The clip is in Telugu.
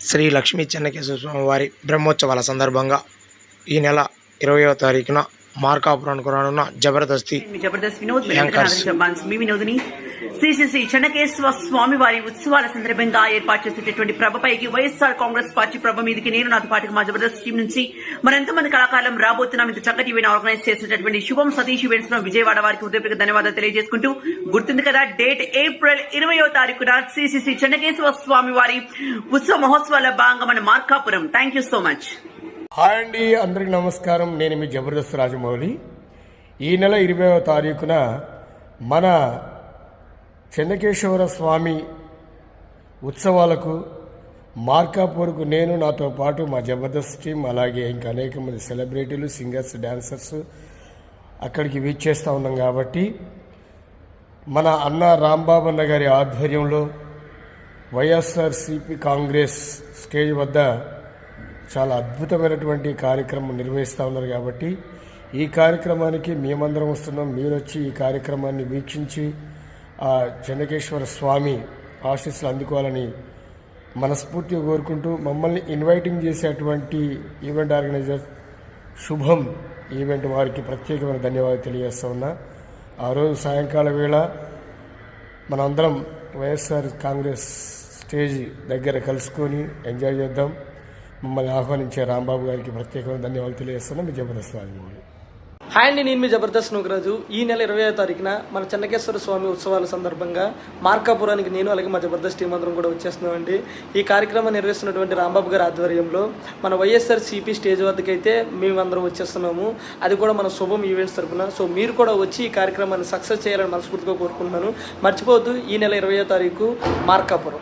శ్రీ లక్ష్మీ చెన్నకేశవ స్వామి వారి బ్రహ్మోత్సవాల సందర్భంగా ఈ నెల 20వ తారీఖున మార్కాపురానికి రానున్న జబర్దస్త్ వినోదిని శ్రీ శ్రీ శ్రీ చెన్నకేశవ స్వామి వారి ఉత్సవాల సందర్భంగా ఏర్పాటు చేసేటటువంటి ప్రభపైకి వైఎస్ఆర్ కాంగ్రెస్ పార్టీ ప్రభ మీదకి నేను నాతో పాటు మా జబర్దస్త్ టీం నుంచి మరెంతమంది కళాకారులం రాబోతున్నాం. ఇంత చక్కటి ఈవెంట్ ఆర్గనైజ్ చేసేటటువంటి శుభం సతీష్ ఈవెంట్స్ లో విజయవాడ వారికి హృదయపూర్వక ధన్యవాదాలు తెలియజేసుకుంటూ, గుర్తుంది కదా డేట్ ఏప్రిల్ 20వ తారీఖున శ్రీ శ్రీ శ్రీ చెన్నకేశవ స్వామి వారి ఉత్సవ మహోత్సవాల భాగంగా మన Markapuram. Thank you so much. Hi అండి, అందరికి నమస్కారం. నేను మీ జబర్దస్త్ రాజమౌళి. ఈ నెల 20వ తారీఖున మన చెన్నకేశవర స్వామి ఉత్సవాలకు మార్కాపూర్కు నేను, నాతో పాటు మా జబర్దస్త్ టీం, అలాగే ఇంకా అనేక మంది సెలబ్రిటీలు, సింగర్స్, డాన్సర్స్ అక్కడికి వీచేస్తూ ఉన్నాం. కాబట్టి మన అన్న రాంబాబు అన్న గారి ఆధ్వర్యంలో వైఎస్ఆర్సీపీ కాంగ్రెస్ స్టేజ్ వద్ద చాలా అద్భుతమైనటువంటి కార్యక్రమం నిర్వహిస్తూ ఉన్నారు. కాబట్టి ఈ కార్యక్రమానికి మేమందరం వస్తున్నాం. మీరు వచ్చి ఈ కార్యక్రమాన్ని వీక్షించి ఆ చెన్నకేశ్వర స్వామి ఆశీస్సులు అందుకోవాలని మనస్ఫూర్తిగా కోరుకుంటూ, మమ్మల్ని ఇన్వైటింగ్ చేసేటువంటి ఈవెంట్ ఆర్గనైజర్ శుభం ఈవెంట్ వారికి ప్రత్యేకమైన ధన్యవాదాలు తెలియజేస్తూ ఉన్నా. ఆ రోజు సాయంకాల వేళ మనందరం వైఎస్ఆర్ కాంగ్రెస్ స్టేజ్ దగ్గర కలుసుకొని ఎంజాయ్ చేద్దాం. మమ్మల్ని ఆహ్వానించే రాంబాబు గారికి ప్రత్యేకమైన ధన్యవాదాలు తెలియజేస్తున్నాం. మీ జబర్దస్త్ రాజమౌళి. హాయ్ అండి, నేను మీ జబర్దస్త్ నూకరాజు. ఈ నెల 20వ తారీఖున మన చెన్నకేశ్వర స్వామి ఉత్సవాల సందర్భంగా మార్కాపురానికి నేను అలాగే మా జబర్దస్త్ టీం అందరం కూడా వచ్చేస్తున్నామండి. ఈ కార్యక్రమం నిర్వహిస్తున్నటువంటి రాంబాబు గారి ఆధ్వర్యంలో మన వైఎస్ఆర్సీపీ స్టేజ్ వద్దకైతే మేమందరం వచ్చేస్తున్నాము. అది కూడా మన శుభం ఈవెంట్స్ తరఫున. సో మీరు కూడా వచ్చి ఈ కార్యక్రమాన్ని సక్సెస్ చేయాలని మనస్ఫూర్తిగా కోరుకుంటున్నాను. మర్చిపోవద్దు, ఈ నెల 20వ తారీఖు మార్కాపురం.